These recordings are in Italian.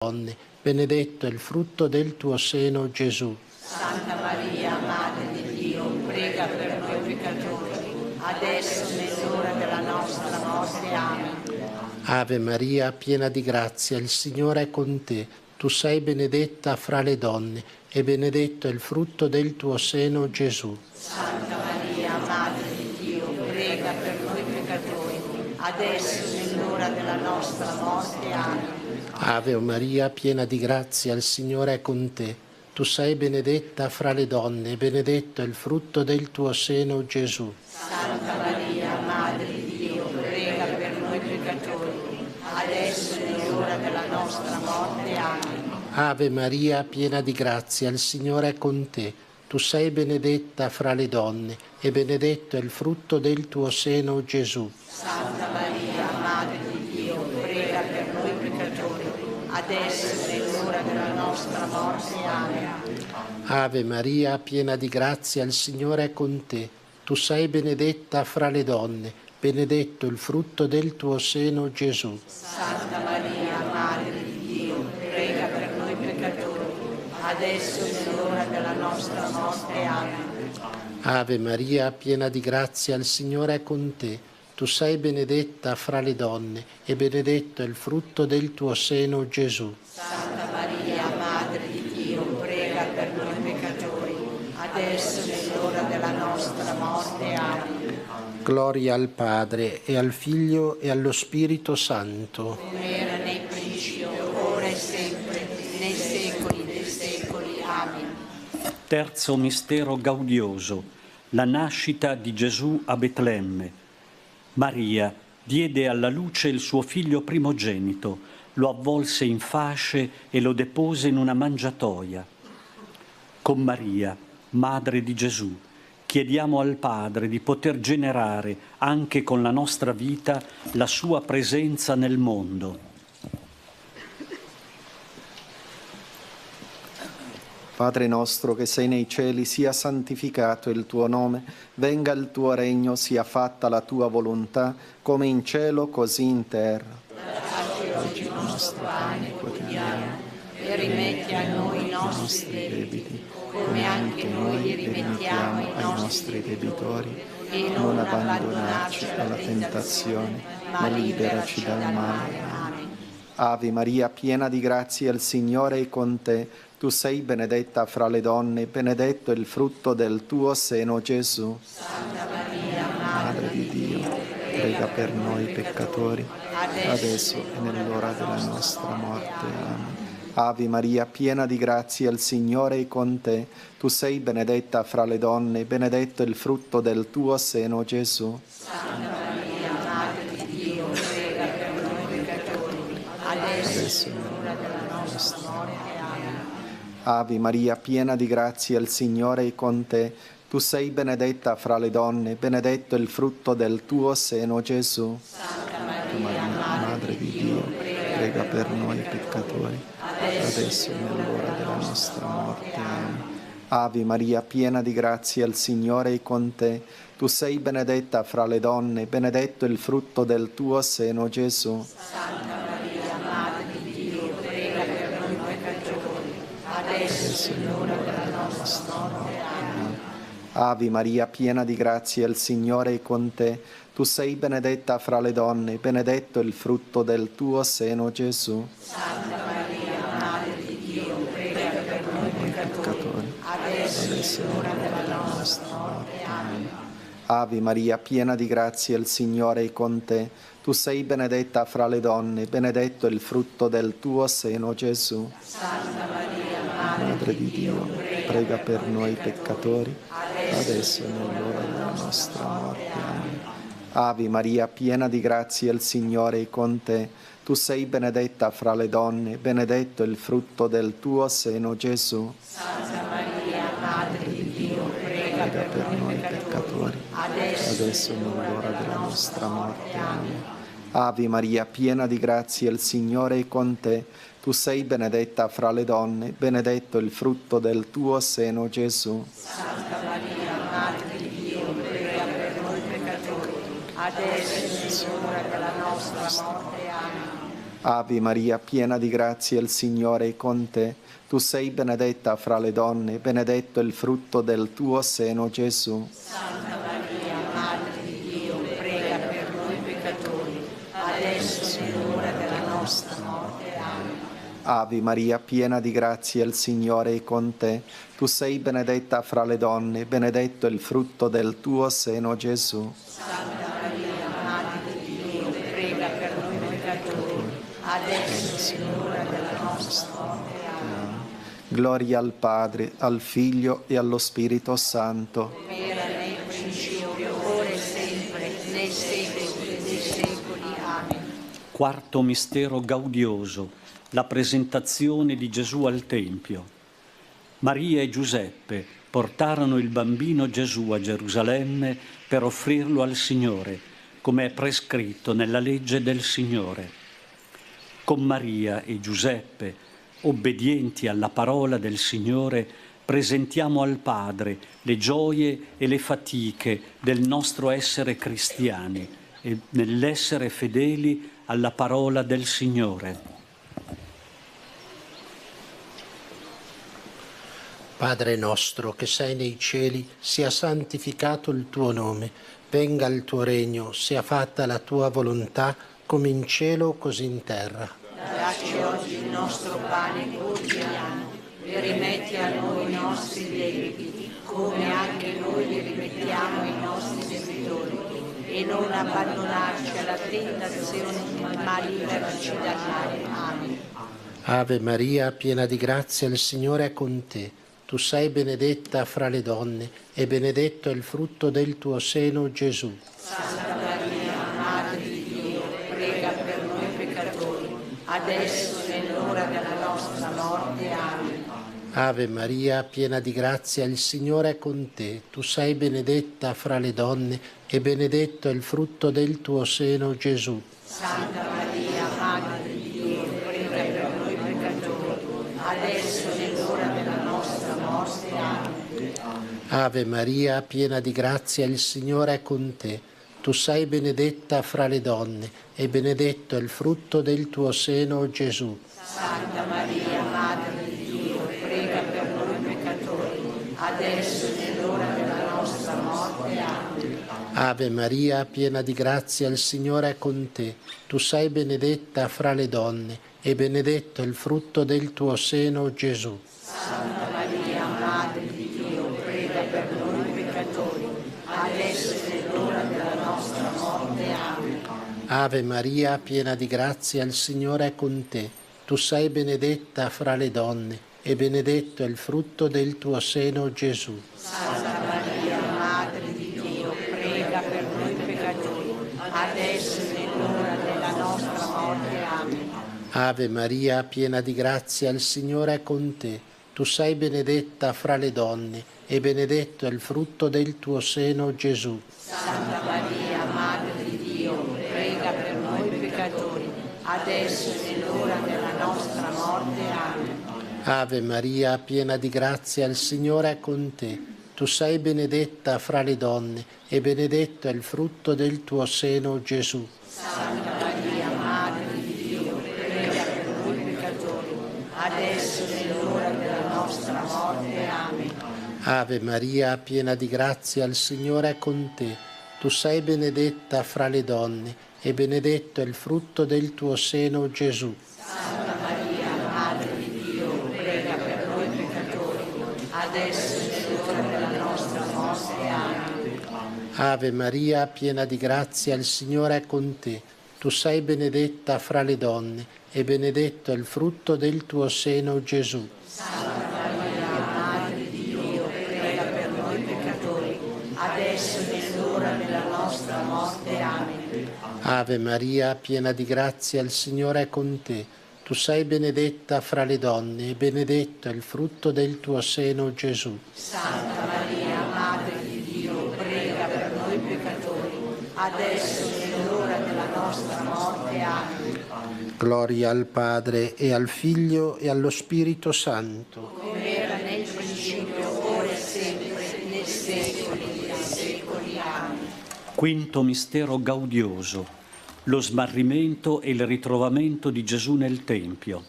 donne, benedetto è il frutto del tuo seno, Gesù. Santa Maria, Madre di Dio, prega per noi peccatori, adesso e nell'ora della nostra morte. Amen. Ave Maria, piena di grazia, il Signore è con te. Tu sei benedetta fra le donne, e benedetto è il frutto del tuo seno, Gesù. Santa Maria, Madre di Dio, prega per noi peccatori, adesso e nell'ora della nostra morte. Amen. Ave Maria, piena di grazia, il Signore è con te. Tu sei benedetta fra le donne, e benedetto è il frutto del tuo seno, Gesù. Santa Maria, Madre di Dio, prega per noi peccatori, adesso e nell'ora della nostra morte. Amen. Ave Maria, piena di grazia, il Signore è con te. Tu sei benedetta fra le donne, e benedetto è il frutto del tuo seno, Gesù. Santa Maria, Madre di Dio, prega per noi peccatori, adesso e nell'ora della nostra morte. Amen. Ave Maria, piena di grazia, il Signore è con te. Tu sei benedetta fra le donne, benedetto il frutto del tuo seno, Gesù. Santa Maria, Madre di Dio, prega per noi peccatori, adesso e nell'ora della nostra morte. Amen. Ave Maria, piena di grazia, il Signore è con te. Tu sei benedetta fra le donne, e benedetto è il frutto del tuo seno, Gesù. Santa Maria, Madre di Dio, prega per noi peccatori, adesso e nell'ora della nostra morte. Amen. Gloria al Padre, e al Figlio, e allo Spirito Santo. Come era nei principio, ora e sempre, nei secoli dei secoli. Amen. Terzo mistero gaudioso, la nascita di Gesù a Betlemme. Maria diede alla luce il suo figlio primogenito, lo avvolse in fasce e lo depose in una mangiatoia. Con Maria, Madre di Gesù, chiediamo al Padre di poter generare anche con la nostra vita la sua presenza nel mondo. Padre nostro che sei nei cieli, sia santificato il tuo nome, venga il tuo regno, sia fatta la tua volontà, come in cielo così in terra. Dacci oggi il nostro pane quotidiano e rimetti a noi i nostri debiti, come anche noi li rimettiamo ai nostri debitori, e non abbandonarci alla tentazione, ma liberaci dal male. Amen. Ave Maria, piena di grazia, il Signore è con te. Tu sei benedetta fra le donne, benedetto è il frutto del tuo seno, Gesù. Santa Maria, Madre di Dio, prega per noi peccatori, adesso e nell'ora della nostra morte. Amen. Ave Maria, piena di grazia, il Signore è con te. Tu sei benedetta fra le donne, benedetto è il frutto del tuo seno, Gesù. Santa Maria, Madre di Dio, prega per noi peccatori, adesso e nell'ora della nostra morte. Ave Maria, piena di grazia, il Signore è con te. Tu sei benedetta fra le donne, benedetto è il frutto del tuo seno, Gesù. Santa Maria, Madre di Dio, prega per noi peccatori, adesso e nell'ora della nostra morte. Amen. Ave Maria, piena di grazia, il Signore è con te. Tu sei benedetta fra le donne, benedetto è il frutto del tuo seno, Gesù. Santa Maria, Madre di Dio, prega per noi peccatori, adesso e nell'ora della nostra morte. Amen. Ave Maria, piena di grazia, il Signore è con te. Tu sei benedetta fra le donne, benedetto è il frutto del tuo seno, Gesù. Santa Maria, Madre di Dio, prega per noi peccatori, adesso e nell'ora della nostra morte. Amen. Ave Maria, piena di grazia, il Signore è con te. Tu sei benedetta fra le donne, benedetto è il frutto del tuo seno, Gesù. Santa Maria, Madre di Dio, prega per noi peccatori, adesso e nell'ora della nostra morte. Amen. Ave Maria, piena di grazia, il Signore è con te. Tu sei benedetta fra le donne, benedetto è il frutto del tuo seno, Gesù. Santa Maria, Madre di Dio, prega per noi peccatori, adesso e nell'ora della nostra morte. Amen. Ave Maria, piena di grazia, il Signore è con te. Tu sei benedetta fra le donne, benedetto è il frutto del tuo seno, Gesù. Santa Maria, Madre di Dio, prega per noi peccatori, adesso e nell'ora della nostra morte. Amen. Ave Maria, piena di grazia, il Signore è con te. Tu sei benedetta fra le donne, benedetto il frutto del tuo seno, Gesù. Santa Maria, Madre di Dio, prega per noi peccatori, adesso è l'ora della nostra morte. Amen. Ave Maria, piena di grazia, il Signore è con te. Tu sei benedetta fra le donne, benedetto il frutto del tuo seno, Gesù. Santa Maria, Madre di Dio, prega per noi peccatori, adesso è l'ora della nostra morte. Amen. Gloria al Padre, al Figlio e allo Spirito Santo. Come era nel principio, ora e sempre, nei secoli dei secoli. Amen. Quarto mistero gaudioso, la presentazione di Gesù al Tempio. Maria e Giuseppe portarono il bambino Gesù a Gerusalemme per offrirlo al Signore, come è prescritto nella legge del Signore. Con Maria e Giuseppe, obbedienti alla parola del Signore, presentiamo al Padre le gioie e le fatiche del nostro essere cristiani e nell'essere fedeli alla parola del Signore. Padre nostro che sei nei cieli, sia santificato il tuo nome, venga il tuo regno, sia fatta la tua volontà, come in cielo così in terra. Dacci oggi il nostro pane quotidiano e rimetti a noi i nostri debiti, come anche noi li rimettiamo ai nostri debitori. E non abbandonarci alla tentazione, ma liberaci dal male. Amen. Ave Maria, piena di grazia, il Signore è con te. Tu sei benedetta fra le donne e benedetto è il frutto del tuo seno, Gesù. Santa Maria, Madre di Dio, prega per noi peccatori, adesso è l'ora della nostra morte. Amen. Ave Maria, piena di grazia, il Signore è con te. Tu sei benedetta fra le donne e benedetto è il frutto del tuo seno, Gesù. Santa Maria, Madre di Dio, prega per noi peccatori, adesso è l'ora della nostra morte. Amen. Ave Maria, piena di grazia, il Signore è con te. Tu sei benedetta fra le donne e benedetto è il frutto del tuo seno, Gesù. Santa Maria, Madre di Dio, prega per noi peccatori, adesso è l'ora della nostra morte. Amen. Ave Maria, piena di grazia, il Signore è con te. Tu sei benedetta fra le donne e benedetto è il frutto del tuo seno, Gesù. Santa Maria, Madre di Dio, prega per noi peccatori, adesso è l'ora della nostra morte. Amen. Ave Maria, piena di grazia, il Signore è con te. Tu sei benedetta fra le donne e benedetto è il frutto del tuo seno, Gesù. Santa Maria, Madre di Dio, prega per noi peccatori, adesso è l'ora della nostra morte. Amen. Ave Maria, piena di grazia, il Signore è con te. Tu sei benedetta fra le donne e benedetto è il frutto del tuo seno, Gesù. Santa Maria, Madre di Dio, prega per noi peccatori, adesso è l'ora della nostra morte. Amen. Ave Maria, piena di grazia, il Signore è con te. Tu sei benedetta fra le donne e benedetto è il frutto del tuo seno, Gesù. Santa Maria, Madre di Dio, prega per noi peccatori, adesso è l'ora della nostra morte. Amen. Ave Maria, piena di grazia, il Signore è con te. Tu sei benedetta fra le donne e benedetto è il frutto del tuo seno, Gesù. Santa Maria, Madre di Dio, prega per noi peccatori, adesso è l'ora della nostra morte. Amen. Ave Maria, piena di grazia, il Signore è con te. Tu sei benedetta fra le donne e benedetto è il frutto del tuo seno, Gesù. Santa Maria, Madre di Dio, prega per noi peccatori, adesso è l'ora della nostra morte. Amen. Ave Maria, piena di grazia, il Signore è con te. Tu sei benedetta fra le donne e benedetto è il frutto del tuo seno, Gesù. Santa Maria, Madre di Dio, prega per noi peccatori, adesso è l'ora della nostra morte. Amen. Gloria al Padre e al Figlio e allo Spirito Santo. Come era nel principio, ora e sempre, nei secoli dei secoli. Amen. Quinto mistero gaudioso, lo smarrimento e il ritrovamento di Gesù nel Tempio.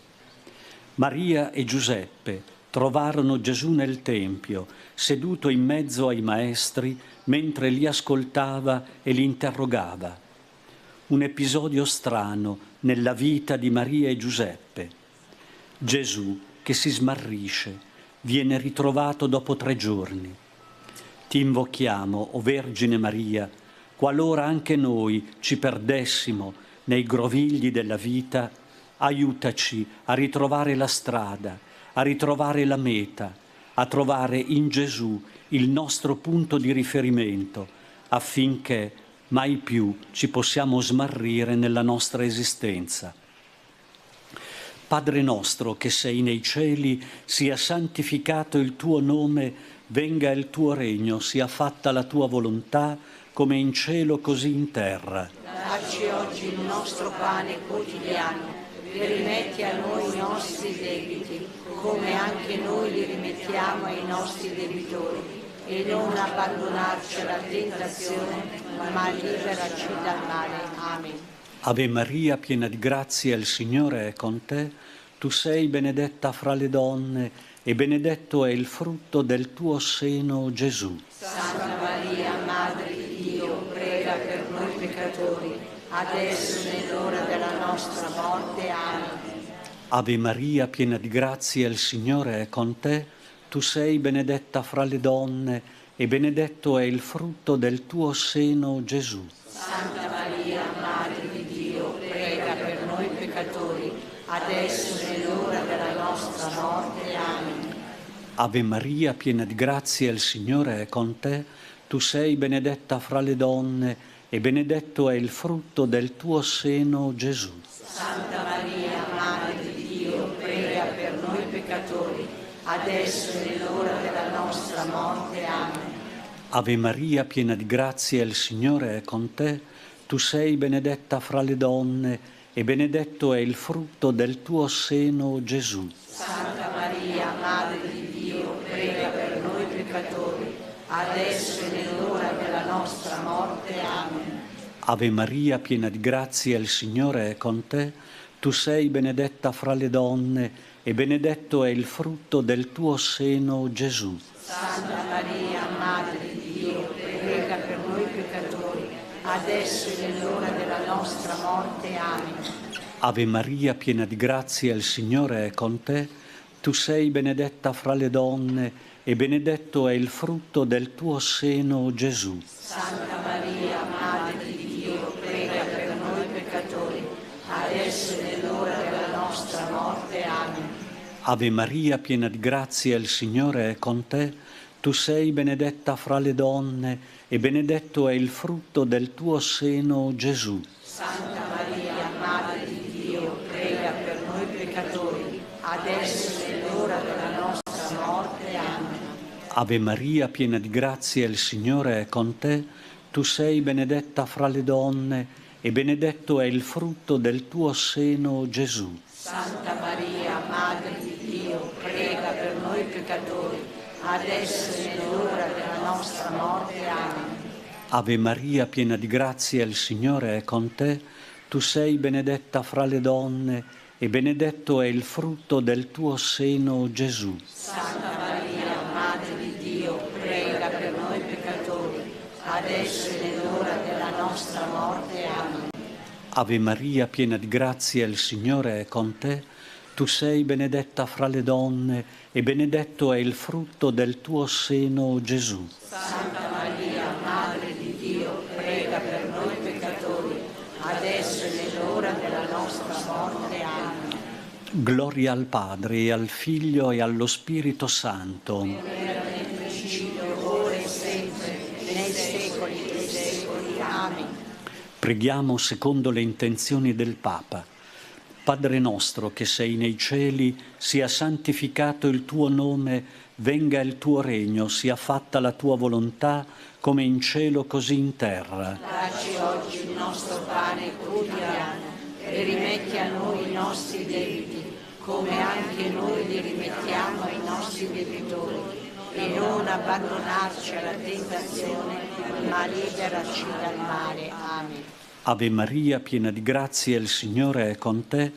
Maria e Giuseppe trovarono Gesù nel Tempio, seduto in mezzo ai maestri, mentre li ascoltava e li interrogava. Un episodio strano nella vita di Maria e Giuseppe. Gesù, che si smarrisce, viene ritrovato dopo 3 giorni. Ti invochiamo, o Vergine Maria, qualora anche noi ci perdessimo nei grovigli della vita, aiutaci a ritrovare la strada, a ritrovare la meta, a trovare in Gesù il nostro punto di riferimento, affinché mai più ci possiamo smarrire nella nostra esistenza. Padre nostro che sei nei cieli, sia santificato il tuo nome, venga il tuo regno, sia fatta la tua volontà, come in cielo così in terra. Dacci oggi il nostro pane quotidiano e rimetti a noi i nostri debiti, come anche noi li rimettiamo ai nostri debitori, e non abbandonarci alla tentazione, ma liberaci dal male. Amen. Ave Maria, piena di grazia, il Signore è con te. Tu sei benedetta fra le donne e benedetto è il frutto del tuo seno, Gesù. Santa Maria, Madre di Dio, prega per noi peccatori, adesso e nell'ora della nostra morte. Amen. Ave Maria, piena di grazia, il Signore è con te. Tu sei benedetta fra le donne e benedetto è il frutto del tuo seno, Gesù. Santa Maria, Madre di Dio, prega per noi peccatori, adesso e nell'ora della nostra morte. Amen. Ave Maria, piena di grazia, il Signore è con te. Tu sei benedetta fra le donne e benedetto è il frutto del tuo seno, Gesù. Santa Maria, Madre di Dio, prega per noi peccatori, adesso e nell'ora della nostra morte. Amen. Ave Maria, piena di grazia, il Signore è con te. Tu sei benedetta fra le donne e benedetto è il frutto del tuo seno, Gesù. Santa Maria, Madre di Dio, prega per noi peccatori, adesso e nell'ora della nostra morte. Amen. Ave Maria, piena di grazia, il Signore è con te. Tu sei benedetta fra le donne e benedetto è il frutto del tuo seno, Gesù. Santa Maria, Madre di Dio, prega per noi peccatori, adesso e nell'ora della nostra morte. Amen. Ave Maria, piena di grazia, il Signore è con te. Tu sei benedetta fra le donne e benedetto è il frutto del tuo seno, Gesù. Santa Maria, Madre di Dio, prega per noi peccatori, adesso e nell'ora della nostra morte. Amen. Ave Maria, piena di grazia, il Signore è con te. Tu sei benedetta fra le donne e benedetto è il frutto del tuo seno, Gesù. Santa Maria, Madre di Dio, prega per noi peccatori, adesso e nell'ora della nostra morte. Amen. Ave Maria, piena di grazia, il Signore è con te. Tu sei benedetta fra le donne e benedetto è il frutto del tuo seno, Gesù. Santa Maria, Madre di Dio, prega per noi peccatori, adesso e nell'ora della nostra morte. Amen. Ave Maria, piena di grazia, il Signore è con te. Tu sei benedetta fra le donne e benedetto è il frutto del tuo seno, Gesù. Santa Maria, Madre di Dio, prega per noi peccatori, adesso e nell'ora della nostra morte. Amen. Ave Maria, piena di grazia, il Signore è con te. Tu sei benedetta fra le donne e benedetto è il frutto del tuo seno, Gesù. Santa Maria, Madre di Dio, prega per noi peccatori, adesso e nell'ora della nostra morte. Amen. Gloria al Padre e al Figlio e allo Spirito Santo. Era nel principio, ora e sempre, nei secoli dei secoli. Amen. Preghiamo secondo le intenzioni del Papa. Padre nostro che sei nei cieli, sia santificato il tuo nome, venga il tuo regno, sia fatta la tua volontà, come in cielo così in terra. Dacci oggi il nostro pane quotidiano e rimetti a noi i nostri debiti, come anche noi li rimettiamo ai nostri debitori, e non abbandonarci alla tentazione, ma liberaci dal male. Amen. Ave Maria, piena di grazia, il Signore è con te.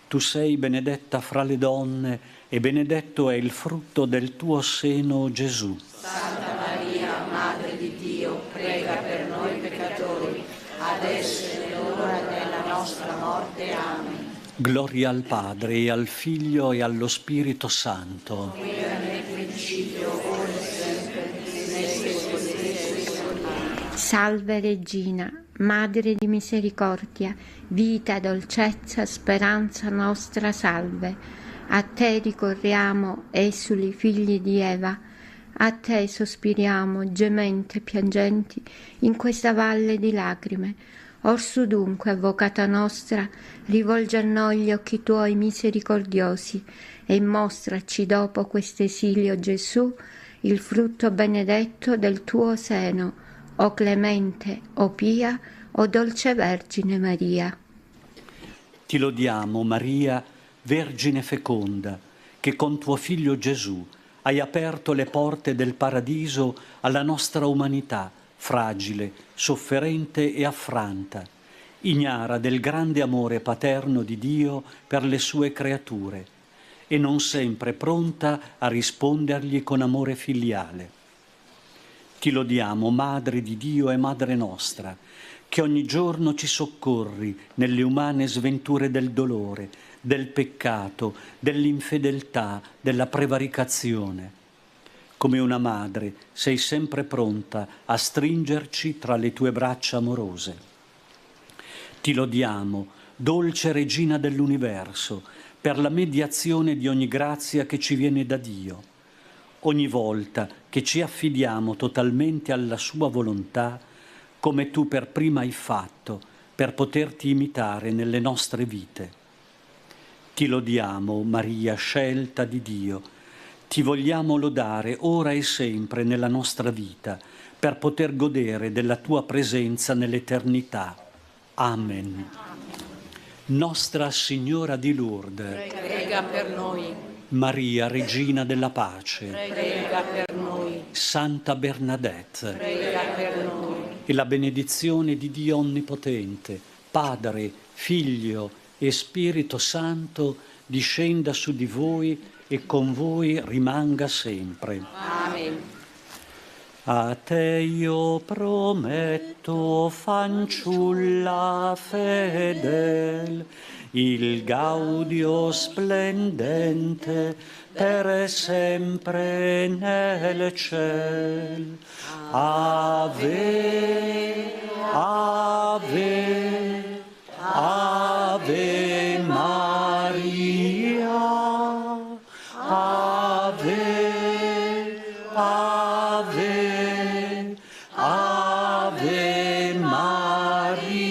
Tu sei benedetta fra le donne e benedetto è il frutto del tuo seno, Gesù. Santa Maria, Madre di Dio, prega per noi peccatori, adesso è l'ora della nostra morte. Amen. Gloria al Padre e al Figlio e allo Spirito Santo. Come era nel principio, ora e sempre, nei secoli dei secoli. Amen. Salve Regina, Madre di misericordia, vita, dolcezza, speranza nostra, salve. A te ricorriamo, esuli figli di Eva, a te sospiriamo, gementi e piangenti, in questa valle di lacrime. Orsù dunque, avvocata nostra, rivolgi a noi gli occhi tuoi misericordiosi e mostraci dopo questo esilio, Gesù, il frutto benedetto del tuo seno, o clemente, o pia, o dolce Vergine Maria. Ti lodiamo, Maria, Vergine feconda, che con tuo Figlio Gesù hai aperto le porte del paradiso alla nostra umanità, fragile, sofferente e affranta, ignara del grande amore paterno di Dio per le sue creature e non sempre pronta a rispondergli con amore filiale. Ti lodiamo, Madre di Dio e Madre nostra, che ogni giorno ci soccorri nelle umane sventure del dolore, del peccato, dell'infedeltà, della prevaricazione. Come una madre sei sempre pronta a stringerci tra le tue braccia amorose. Ti lodiamo, dolce Regina dell'universo, per la mediazione di ogni grazia che ci viene da Dio. Ogni volta che ci affidiamo totalmente alla sua volontà, come tu per prima hai fatto, per poterti imitare nelle nostre vite. Ti lodiamo, Maria, scelta di Dio. Ti vogliamo lodare ora e sempre nella nostra vita, per poter godere della tua presenza nell'eternità. Amen. Nostra Signora di Lourdes, Prega per noi. Maria, Regina della Pace, Prega per noi. Santa Bernadette, Prega per noi. e la benedizione di Dio Onnipotente, Padre, Figlio e Spirito Santo, discenda su di voi e con voi rimanga sempre. Amen. A te io prometto, fanciulla fedel, il gaudio splendente per sempre nel ciel. Ave, ave, ave Maria, ave, ave, ave Maria.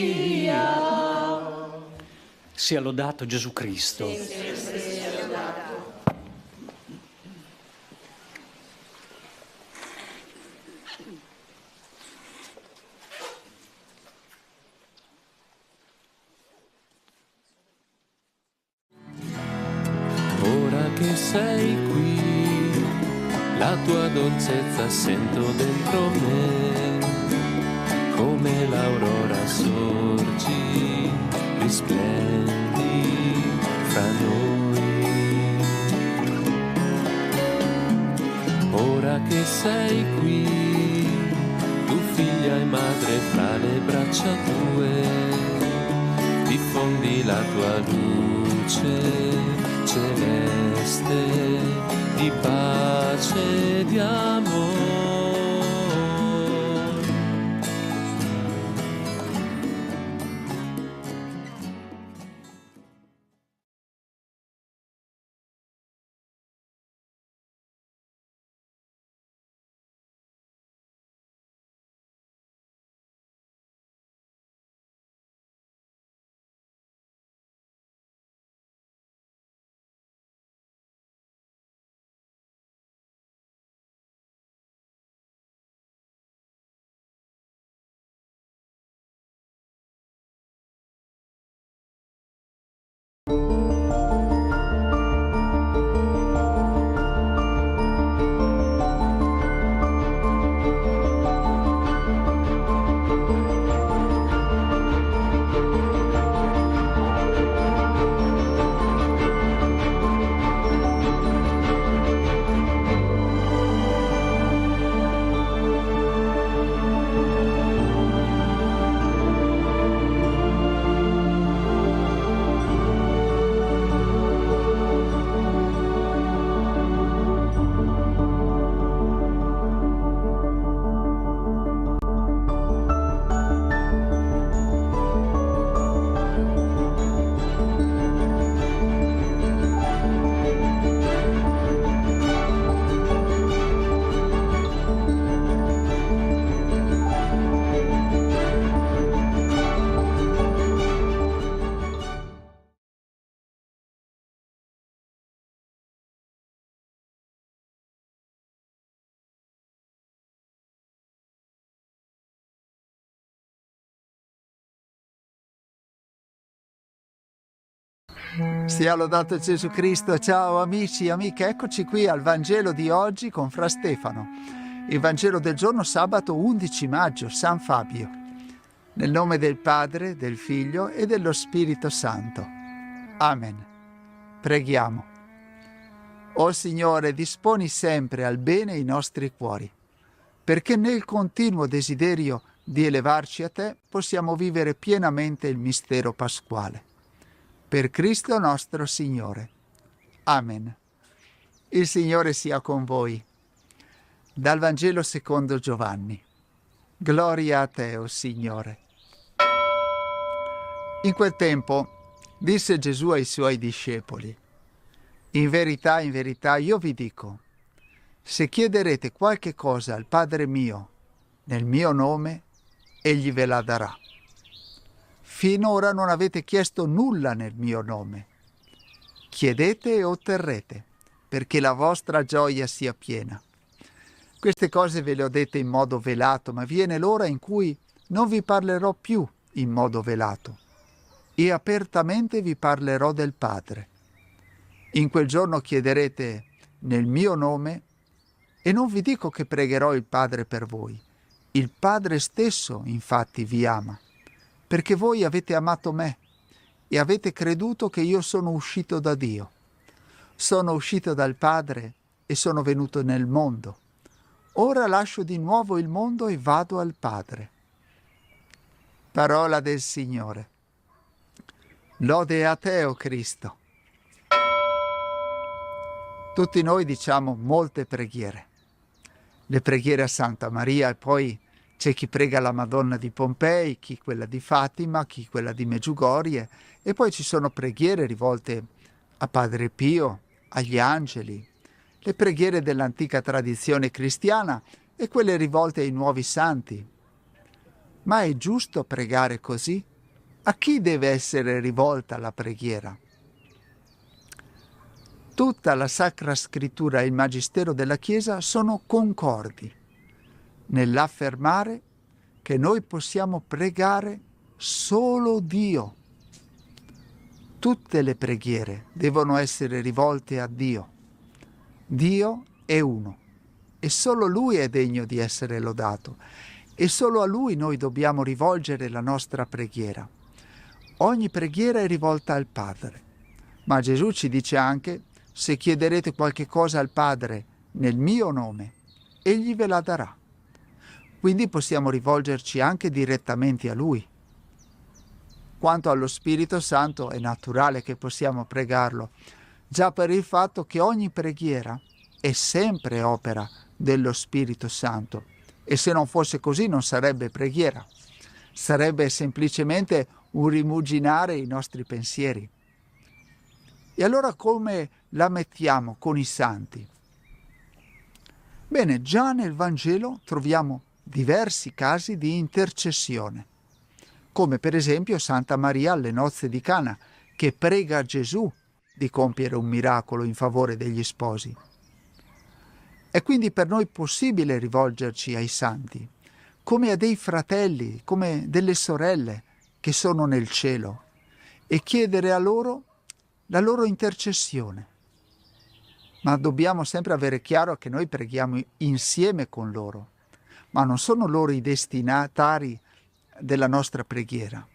Sia lodato Gesù Cristo. Ora che sei qui, la tua dolcezza sento dentro me, come l'aurora sorgi, risplendi fra noi. Ora che sei qui, tu figlia e madre fra le braccia tue, diffondi la tua luce celeste di pace e di amore. Sia lodato Gesù Cristo. Ciao amici e amiche, eccoci qui al Vangelo di oggi con Fra Stefano. Il Vangelo del giorno sabato 11 maggio, San Fabio. Nel nome del Padre, del Figlio e dello Spirito Santo. Amen. Preghiamo. O Signore, disponi sempre al bene i nostri cuori, perché nel continuo desiderio di elevarci a Te possiamo vivere pienamente il mistero pasquale. Per Cristo nostro Signore. Amen. Il Signore sia con voi. Dal Vangelo secondo Giovanni. Gloria a Te, o Signore. In quel tempo disse Gesù ai Suoi discepoli: in verità, io vi dico, se chiederete qualche cosa al Padre mio, nel mio nome, Egli ve la darà. Finora non avete chiesto nulla nel mio nome. Chiedete e otterrete, perché la vostra gioia sia piena. Queste cose ve le ho dette in modo velato, ma viene l'ora in cui non vi parlerò più in modo velato, e apertamente vi parlerò del Padre. In quel giorno chiederete nel mio nome, e non vi dico che pregherò il Padre per voi. Il Padre stesso, infatti, vi ama, perché voi avete amato me e avete creduto che io sono uscito da Dio. Sono uscito dal Padre e sono venuto nel mondo. Ora lascio di nuovo il mondo e vado al Padre. Parola del Signore. Lode a te, o Cristo. Tutti noi diciamo molte preghiere. Le preghiere a Santa Maria, e poi c'è chi prega la Madonna di Pompei, chi quella di Fatima, chi quella di Medjugorje, e poi ci sono preghiere rivolte a Padre Pio, agli angeli, le preghiere dell'antica tradizione cristiana e quelle rivolte ai nuovi santi. Ma è giusto pregare così? A chi deve essere rivolta la preghiera? Tutta la Sacra Scrittura e il Magistero della Chiesa sono concordi nell'affermare che noi possiamo pregare solo Dio. Tutte le preghiere devono essere rivolte a Dio. Dio è uno e solo Lui è degno di essere lodato e solo a Lui noi dobbiamo rivolgere la nostra preghiera. Ogni preghiera è rivolta al Padre, ma Gesù ci dice anche: se chiederete qualche cosa al Padre nel mio nome, Egli ve la darà. Quindi possiamo rivolgerci anche direttamente a Lui. Quanto allo Spirito Santo è naturale che possiamo pregarlo, già per il fatto che ogni preghiera è sempre opera dello Spirito Santo. E se non fosse così non sarebbe preghiera, sarebbe semplicemente un rimuginare i nostri pensieri. E allora come la mettiamo con i santi? Bene, già nel Vangelo troviamo diversi casi di intercessione, come per esempio Santa Maria alle nozze di Cana, che prega Gesù di compiere un miracolo in favore degli sposi. È quindi per noi possibile rivolgerci ai santi, come a dei fratelli, come delle sorelle che sono nel cielo, e chiedere a loro la loro intercessione. Ma dobbiamo sempre avere chiaro che noi preghiamo insieme con loro, ma non sono loro i destinatari della nostra preghiera.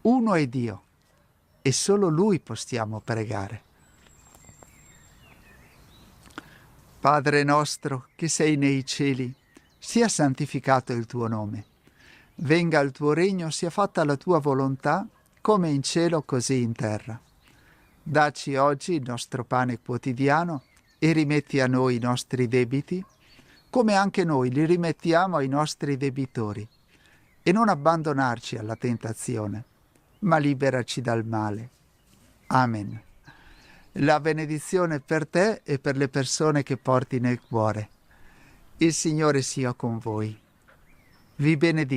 Uno è Dio e solo Lui possiamo pregare. Padre nostro che sei nei cieli, sia santificato il tuo nome. Venga il tuo regno, sia fatta la tua volontà, come in cielo così in terra. Dacci oggi il nostro pane quotidiano e rimetti a noi i nostri debiti, come anche noi li rimettiamo ai nostri debitori. E non abbandonarci alla tentazione, ma liberaci dal male. Amen. La benedizione per te e per le persone che porti nel cuore. Il Signore sia con voi. Vi benedica.